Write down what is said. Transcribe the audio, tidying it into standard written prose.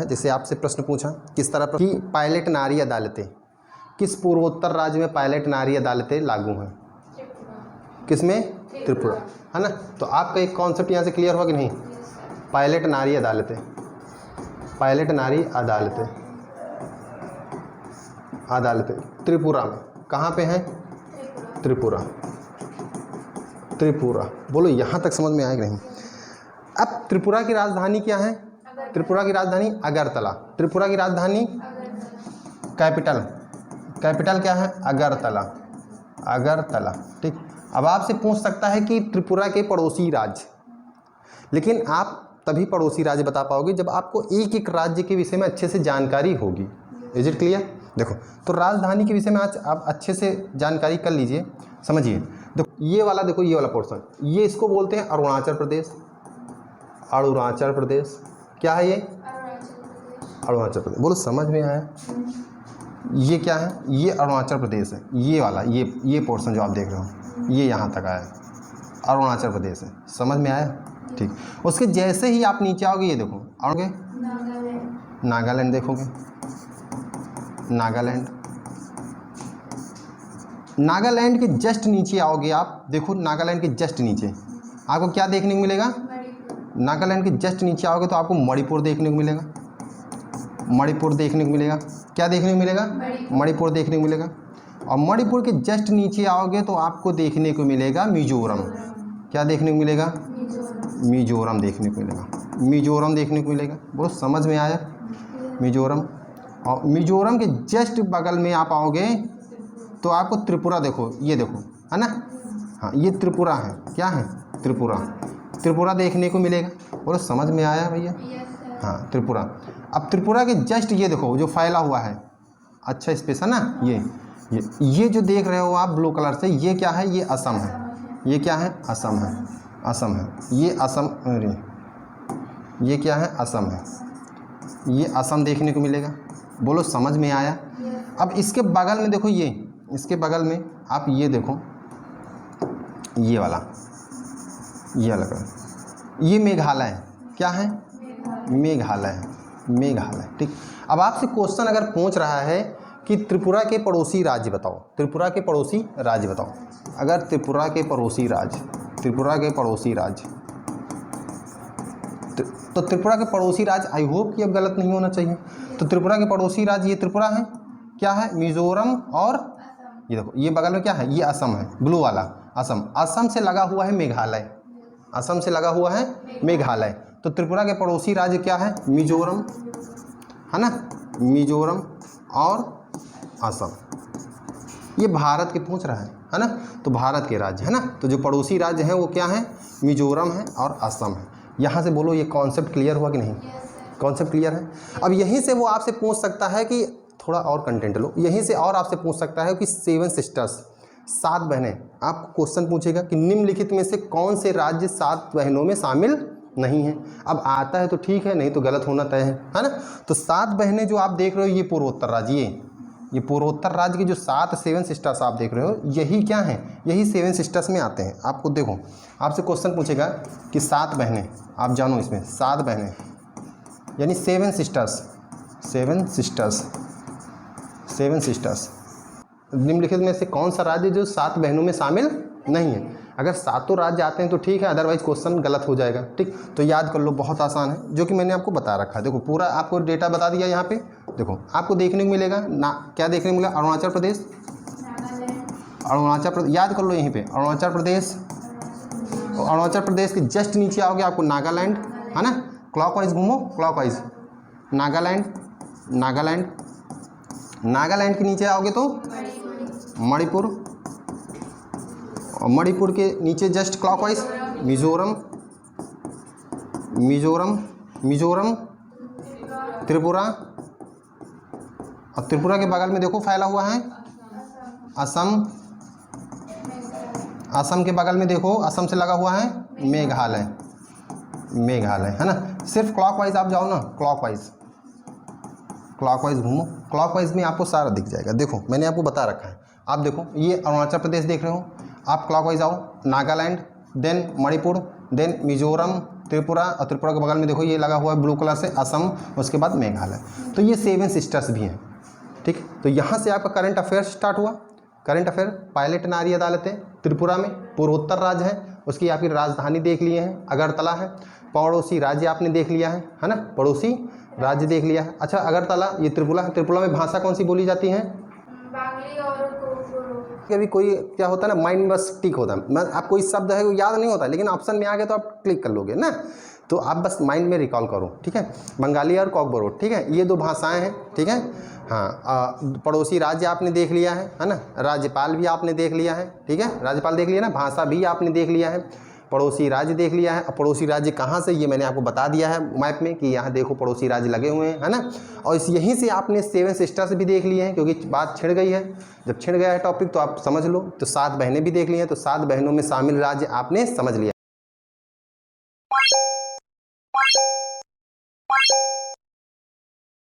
जैसे आपसे प्रश्न पूछा किस तरह कि पायलट नारी अदालतें, किस पूर्वोत्तर राज्य में पायलट नारी अदालतें लागू हैं? किसमें? त्रिपुरा, है ना। तो आपका एक कॉन्सेप्ट यहाँ से क्लियर हुआ कि नहीं? पायलट नारी अदालतें, पायलट नारी अदालतें, अदालतें त्रिपुरा में कहाँ पे हैं? त्रिपुरा, त्रिपुरा। बोलो यहाँ तक समझ में आया कि नहीं? अब त्रिपुरा की राजधानी क्या है? त्रिपुरा की राजधानी अगरतला। त्रिपुरा की राजधानी कैपिटल, कैपिटल क्या है? अगरतला, अगरतला। ठीक। अब आपसे पूछ सकता है कि त्रिपुरा के पड़ोसी राज्य, लेकिन आप तभी पड़ोसी राज्य बता पाओगे जब आपको एक एक राज्य के विषय में अच्छे से जानकारी होगी। Is it clear? देखो, तो राजधानी के विषय में आज आप अच्छे से जानकारी कर लीजिए, समझिए। देखो ये वाला, देखो ये वाला पोर्शन, ये इसको बोलते हैं अरुणाचल प्रदेश। अरुणाचल प्रदेश क्या है? ये अरुणाचल प्रदेश। बोलो समझ में आया? ये क्या है? ये अरुणाचल प्रदेश है। ये वाला, ये पोर्शन जो आप देख रहे हो, ये यहाँ तक आया है, अरुणाचल प्रदेश है। समझ में आया? ठीक। उसके जैसे ही आप नीचे आओगे, ये देखो, आओगे नागालैंड, देखोगे नागालैंड, नागालैंड के जस्ट नीचे आओगे आप, देखो नागालैंड के जस्ट नीचे आपको क्या देखने को मिलेगा? नागालैंड के जस्ट नीचे आओगे तो आपको मणिपुर देखने को मिलेगा, मणिपुर देखने को मिलेगा। क्या देखने को मिलेगा? मणिपुर देखने को मिलेगा। और मणिपुर के जस्ट नीचे आओगे तो आपको देखने को मिलेगा मिजोरम। क्या देखने को मिलेगा? मिजोरम देखने को मिलेगा, मिजोरम देखने को मिलेगा। बोलो समझ में आया? मिजोरम। और मिजोरम के जस्ट बगल में आप आओगे तो आपको त्रिपुरा, देखो ये देखो, है ना। हाँ, ये त्रिपुरा है। क्या है? त्रिपुरा, त्रिपुरा देखने को मिलेगा। बोलो समझ में आया भैया? हाँ, त्रिपुरा। अब त्रिपुरा के जस्ट ये देखो जो फैला हुआ है, अच्छा स्पेस है ना। ये जो देख रहे हो आप ब्लू कलर से, ये क्या है? ये असम है। ये क्या है? असम है, असम है। ये असम, अरे ये क्या है? असम है। ये असम देखने को मिलेगा। बोलो समझ में आया? अब इसके बगल में देखो, ये इसके बगल में आप ये देखो, ये वाला, ये वाला कलर, ये मेघालय। क्या है? मेघालय है, मेघालय। ठीक। अब आपसे क्वेश्चन अगर पूछ रहा है कि त्रिपुरा के पड़ोसी राज्य बताओ, त्रिपुरा के पड़ोसी राज्य बताओ। अगर त्रिपुरा के पड़ोसी राज्य, त्रिपुरा के पड़ोसी राज्य, तो त्रिपुरा के पड़ोसी राज्य, आई होप कि अब गलत नहीं होना चाहिए। तो त्रिपुरा के पड़ोसी राज्य ये त्रिपुरा है। क्या है? मिजोरम। और ये देखो ये बगल में क्या है? ये असम है, ब्लू वाला असम। असम से लगा हुआ है मेघालय, असम से लगा हुआ है मेघालय। तो त्रिपुरा के पड़ोसी राज्य क्या है? मिजोरम, है ना, मिजोरम और असम। ये भारत के पूछ रहा है ना। तो भारत के राज्य है ना, तो जो पड़ोसी राज्य हैं वो क्या है? मिजोरम है और असम है। यहाँ से बोलो ये कॉन्सेप्ट क्लियर हुआ कि नहीं? कॉन्सेप्ट क्लियर है। अब यहीं से वो आपसे पूछ सकता है कि थोड़ा और कंटेंट लो, यहीं से और आपसे पूछ सकता है कि 7 सिस्टर्स, 7 बहनें, आपको क्वेश्चन पूछेगा कि निम्नलिखित में से कौन से राज्य 7 बहनों में शामिल नहीं है। अब आता है तो ठीक है, नहीं तो गलत होना तय है ना। तो 7 बहनें जो आप देख रहे हो, ये पूर्वोत्तर राज्य, ये पूर्वोत्तर राज्य की जो 7 सिस्टर्स आप देख रहे हो, यही क्या हैं? यही 7 सिस्टर्स में आते हैं। आपको देखो, आपसे क्वेश्चन पूछेगा कि 7 बहनें, आप जानो इसमें 7 बहनें यानी 7 सिस्टर्स, 7 सिस्टर्स, 7 सिस्टर्स, निम्नलिखित में से कौन सा राज्य जो 7 बहनों में शामिल नहीं है। अगर 7 राज्य आते हैं तो ठीक है, अदरवाइज क्वेश्चन गलत हो जाएगा। ठीक, तो याद कर लो, बहुत आसान है, जो कि मैंने आपको बता रखा है। देखो पूरा आपको डेटा बता दिया। यहाँ पे देखो आपको देखने को मिलेगा ना, क्या देखने को मिलेगा? अरुणाचल प्रदेश, अरुणाचल प्रदेश, याद कर लो यहीं पे अरुणाचल प्रदेश। अरुणाचल प्रदेश के जस्ट नीचे आओगे आपको नागालैंड, है ना। क्लॉकवाइज घूमो, क्लॉकवाइज, नागालैंड, नागालैंड, नागालैंड के नीचे आओगे तो मणिपुर, और मणिपुर के नीचे जस्ट क्लॉकवाइज मिजोरम, मिजोरम, मिजोरम, त्रिपुरा, और त्रिपुरा के बगल में देखो फैला हुआ है असम, असम के बगल में देखो, असम से लगा हुआ है मेघालय, मेघालय, है ना। सिर्फ क्लॉकवाइज आप जाओ ना, क्लॉकवाइज, क्लॉकवाइज घूमो, क्लॉकवाइज में आपको सारा दिख जाएगा। देखो मैंने आपको बता रखा है। आप देखो ये अरुणाचल प्रदेश देख रहे हो, आप क्लॉकवाइज आओ, नागालैंड, देन मणिपुर, देन मिजोरम, त्रिपुरा, और त्रिपुरा के बगल में देखो ये लगा हुआ है ब्लू कलर से असम, उसके बाद मेघालय। तो ये 7 सिस्टर्स भी हैं, ठीक। तो यहाँ से आपका करंट अफेयर्स स्टार्ट हुआ। करंट अफेयर, पायलट नारी अदालतें त्रिपुरा में पूर्वोत्तर राज्य है, उसकी आपकी राजधानी देख लिए हैं, अगरतला है। पड़ोसी राज्य आपने देख लिया है ना, पड़ोसी राज्य देख लिया है। अच्छा, अगरतला ये त्रिपुरा है, त्रिपुरा में भाषा कौन सी बोली जाती है? बांग्ली और कभी कोई क्या होता है ना, माइंड में बस टिक होता है, मैं आप कोई शब्द है वो याद नहीं होता, लेकिन ऑप्शन में आ गया तो आप क्लिक कर लोगे ना, तो आप बस माइंड में रिकॉल करो, ठीक है। बंगाली और कोकबोरोक, ठीक है, ये 2 भाषाएं हैं, ठीक है। हाँ, पड़ोसी राज्य आपने देख लिया है ना। राज्यपाल भी आपने देख लिया है, ठीक है, राज्यपाल देख लिया ना। भाषा भी आपने देख लिया है, पड़ोसी राज्य देख लिया है। अब पड़ोसी राज्य कहाँ से, ये मैंने आपको बता दिया है मैप में कि यहाँ देखो पड़ोसी राज्य लगे हुए हैं, है ना। और इस यहीं से आपने 7 सिस्टर्स भी देख लिए हैं, क्योंकि बात छिड़ गई है। जब छिड़ गया है टॉपिक तो आप समझ लो। तो 7 बहनें भी देख ली हैं, तो 7 बहनों में शामिल राज्य आपने समझ लिया।